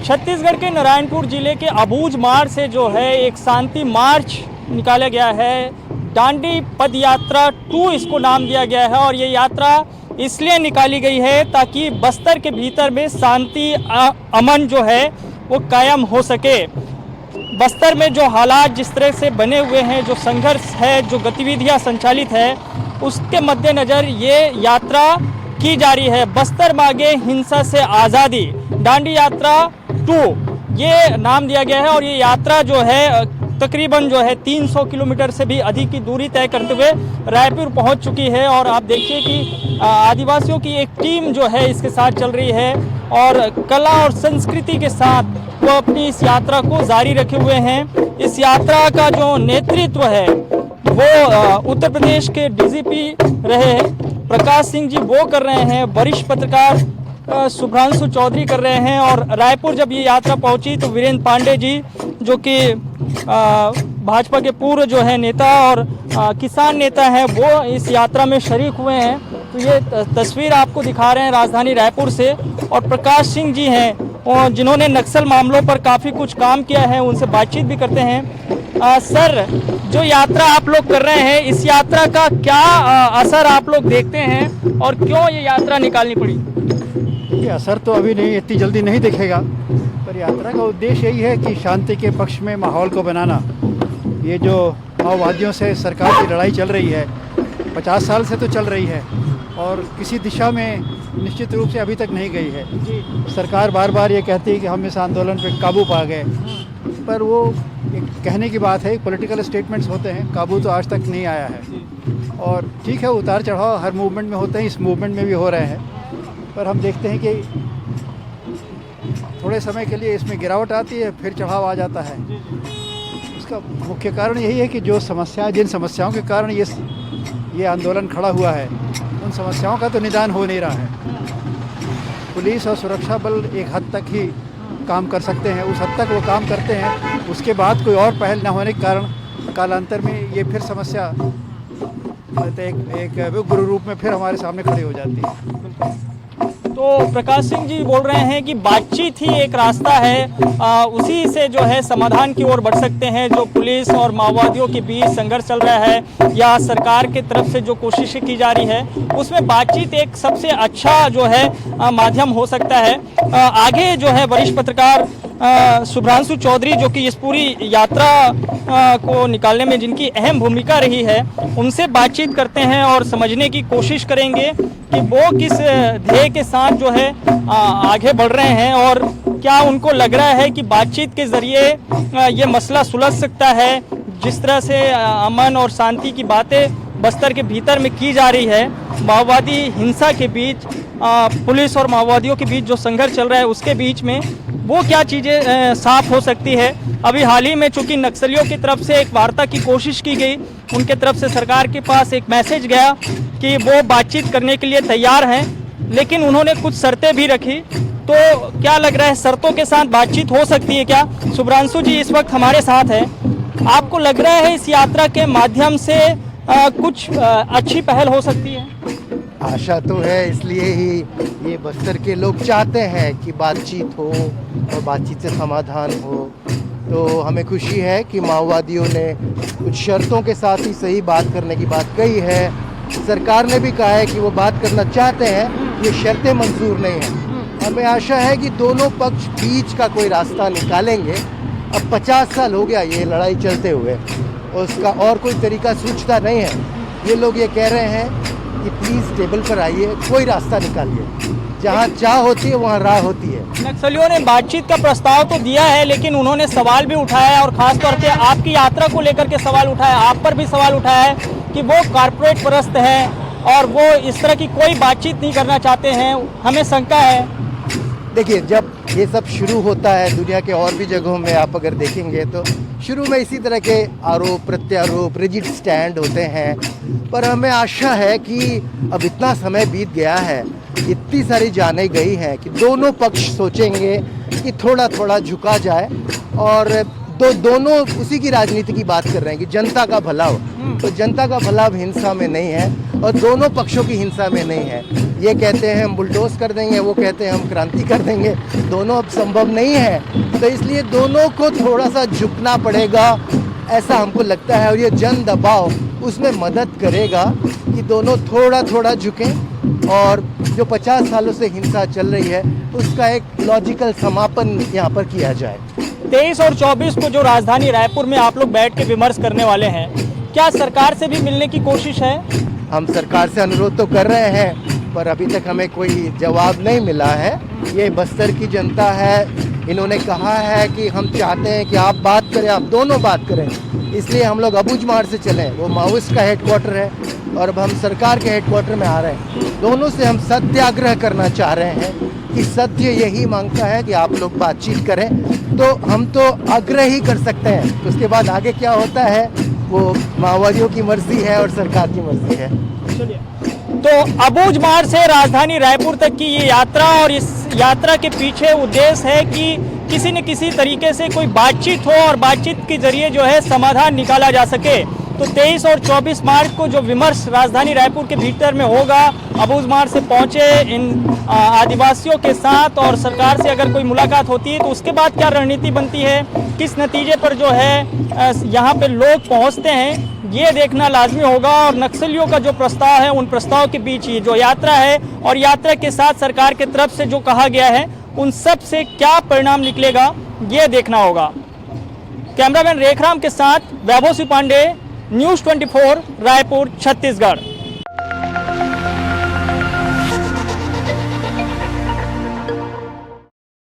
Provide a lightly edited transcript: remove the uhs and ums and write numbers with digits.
छत्तीसगढ़ के नारायणपुर जिले के अबूझ मार्ग से जो है एक शांति मार्च निकाला गया है। डांडी पद यात्रा 2 इसको नाम दिया गया है और ये यात्रा इसलिए निकाली गई है ताकि बस्तर के भीतर में शांति अमन जो है वो कायम हो सके। बस्तर में जो हालात जिस तरह से बने हुए हैं, जो संघर्ष है, जो गतिविधियां संचालित है, उसके मद्देनज़र ये यात्रा की जा रही है। बस्तर मांगे हिंसा से आज़ादी, डांडी यात्रा 2 ये नाम दिया गया है और ये यात्रा जो है तकरीबन जो है 300 किलोमीटर से भी अधिक की दूरी तय करते हुए रायपुर पहुंच चुकी है। और आप देखिए कि आदिवासियों की एक टीम जो है इसके साथ चल रही है और कला और संस्कृति के साथ वो अपनी इस यात्रा को जारी रखे हुए हैं। इस यात्रा का जो नेतृत्व है वो उत्तर प्रदेश के डीजीपी रहे प्रकाश सिंह जी वो कर रहे हैं, वरिष्ठ पत्रकार शुभ्रांशु चौधरी कर रहे हैं। और रायपुर जब ये यात्रा पहुंची तो वीरेंद्र पांडे जी जो कि भाजपा के पूर्व जो है नेता और किसान नेता हैं वो इस यात्रा में शरीक हुए हैं। तो ये तस्वीर आपको दिखा रहे हैं राजधानी रायपुर से। और प्रकाश सिंह जी हैं और जिन्होंने नक्सल मामलों पर काफ़ी कुछ काम किया है, उनसे बातचीत भी करते हैं। सर, जो यात्रा आप लोग कर रहे हैं, इस यात्रा का क्या असर आप लोग देखते हैं और क्यों ये यात्रा निकालनी पड़ी? ये असर तो अभी नहीं, इतनी जल्दी नहीं दिखेगा, पर यात्रा का उद्देश्य यही है कि शांति के पक्ष में माहौल को बनाना। ये जो माओवादियों से सरकार की लड़ाई चल रही है 50 साल से तो चल रही है और किसी दिशा में निश्चित रूप से अभी तक नहीं गई है। सरकार बार बार ये कहती है कि हम इस आंदोलन पे काबू पा गए, पर वो एक कहने की बात है, पॉलिटिकल स्टेटमेंट्स होते हैं, काबू तो आज तक नहीं आया है। और ठीक है, उतार चढ़ाव हर मूवमेंट में होते हैं, इस मूवमेंट में भी हो रहे हैं, पर हम देखते हैं कि थोड़े समय के लिए इसमें गिरावट आती है, फिर चढ़ाव आ जाता है। उसका मुख्य कारण यही है कि जो समस्याएं, जिन समस्याओं के कारण ये आंदोलन खड़ा हुआ है, उन समस्याओं का तो निदान हो नहीं रहा है। पुलिस और सुरक्षा बल एक हद तक ही काम कर सकते हैं, उस हद तक वो काम करते हैं, उसके बाद कोई और पहल न होने के कारण कालांतर में ये फिर समस्या एक गुरु रूप में फिर हमारे सामने खड़ी हो जाती है। तो प्रकाश सिंह जी बोल रहे हैं कि बातचीत ही एक रास्ता है, उसी से जो है समाधान की ओर बढ़ सकते हैं। जो पुलिस और माओवादियों के बीच संघर्ष चल रहा है या सरकार की तरफ से जो कोशिशें की जा रही है, उसमें बातचीत एक सबसे अच्छा जो है माध्यम हो सकता है। आगे जो है वरिष्ठ पत्रकार शुभ्रांशु चौधरी जो कि इस पूरी यात्रा को निकालने में जिनकी अहम भूमिका रही है, उनसे बातचीत करते हैं और समझने की कोशिश करेंगे कि वो किस ध्येय के साथ जो है आगे बढ़ रहे हैं और क्या उनको लग रहा है कि बातचीत के ज़रिए ये मसला सुलझ सकता है। जिस तरह से अमन और शांति की बातें बस्तर के भीतर में की जा रही है, माओवादी हिंसा के बीच, पुलिस और माओवादियों के बीच जो संघर्ष चल रहा है उसके बीच में वो क्या चीज़ें साफ हो सकती है। अभी हाल ही में चूंकि नक्सलियों की तरफ से एक वार्ता की कोशिश की गई, उनके तरफ से सरकार के पास एक मैसेज गया कि वो बातचीत करने के लिए तैयार हैं, लेकिन उन्होंने कुछ शर्तें भी रखी। तो क्या लग रहा है, शर्तों के साथ बातचीत हो सकती है क्या? शुभ्रांशु जी इस वक्त हमारे साथ हैं, आपको लग रहा है इस यात्रा के माध्यम से कुछ अच्छी पहल हो सकती है? आशा तो है, इसलिए ही ये बस्तर के लोग चाहते हैं कि बातचीत हो और बातचीत से समाधान हो। तो हमें खुशी है कि माओवादियों ने कुछ शर्तों के साथ ही सही बात करने की बात कही है। सरकार ने भी कहा है कि वो बात करना चाहते हैं, ये शर्तें मंजूर नहीं हैं। हमें आशा है कि दोनों पक्ष बीच का कोई रास्ता निकालेंगे। अब 50 साल हो गया ये लड़ाई चलते हुए, उसका और कोई तरीका सूझता नहीं है। ये लोग ये कह रहे हैं कि प्लीज़ टेबल पर आइए, कोई रास्ता निकालिए। जहाँ चाह होती है वहाँ राह होती है। नक्सलियों ने बातचीत का प्रस्ताव तो दिया है, लेकिन उन्होंने सवाल भी उठाया है और खासतौर पे आपकी यात्रा को लेकर के सवाल उठाया, आप पर भी सवाल उठाया है कि वो कारपोरेट परस्त हैं और वो इस तरह की कोई बातचीत नहीं करना चाहते हैं। हमें शंका है। देखिए, जब ये सब शुरू होता है दुनिया के और भी जगहों में आप अगर देखेंगे तो शुरू में इसी तरह के आरोप प्रत्यारोप, रिजिड स्टैंड होते हैं। पर हमें आशा है कि अब इतना समय बीत गया है, इतनी सारी जानें गई हैं कि दोनों पक्ष सोचेंगे कि थोड़ा थोड़ा झुका जाए और दोनों उसी की राजनीति की बात कर रहे हैं कि जनता का भला हो। तो जनता का भला अब हिंसा में नहीं है और दोनों पक्षों की हिंसा में नहीं है। ये कहते हैं हम बुलडोज कर देंगे, वो कहते हैं हम क्रांति कर देंगे। दोनों अब संभव नहीं है, तो इसलिए दोनों को थोड़ा सा झुकना पड़ेगा, ऐसा हमको लगता है। और ये जन दबाव उसमें मदद करेगा कि दोनों थोड़ा थोड़ा झुकें और जो 50 सालों से हिंसा चल रही है उसका एक लॉजिकल समापन यहाँ पर किया जाए। 23 और 24 को जो राजधानी रायपुर में आप लोग बैठ के विमर्श करने वाले हैं, क्या सरकार से भी मिलने की कोशिश है? हम सरकार से अनुरोध तो कर रहे हैं, पर अभी तक हमें कोई जवाब नहीं मिला है। ये बस्तर की जनता है, इन्होंने कहा है कि हम चाहते हैं कि आप बात करें, आप दोनों बात करें, इसलिए हम लोग अबूझमाड़ से चलें। वो माओइस्ट का हेडक्वार्टर है और अब हम सरकार के हेडक्वार्टर में आ रहे हैं। दोनों से हम सत्याग्रह करना चाह रहे हैं कि सत्य यही मांगता है कि आप लोग बातचीत करें, तो हम तो आग्रह ही कर सकते हैं। उसके बाद आगे क्या होता है वो माओवादियों की मर्जी है और सरकार की मर्जी है। तो अबूझमाड़ से राजधानी रायपुर तक की ये यात्रा, और इस यात्रा के पीछे उद्देश्य है कि किसी न किसी तरीके से कोई बातचीत हो और बातचीत के जरिए जो है समाधान निकाला जा सके। तो 23 और 24 मार्च को जो विमर्श राजधानी रायपुर के भीतर में होगा, अबूझमाड़ से पहुंचे इन आदिवासियों के साथ और सरकार से अगर कोई मुलाकात होती है तो उसके बाद क्या रणनीति बनती है, किस नतीजे पर जो है यहाँ पे लोग पहुँचते हैं, ये देखना लाजमी होगा। और नक्सलियों का जो प्रस्ताव है, उन प्रस्ताव के बीच ही जो यात्रा है और यात्रा के साथ सरकार की तरफ से जो कहा गया है, उन सब से क्या परिणाम निकलेगा, ये देखना होगा। कैमरामैन रेखराम के साथ वैभव सिंह पांडे, न्यूज़ 24 रायपुर, छत्तीसगढ़।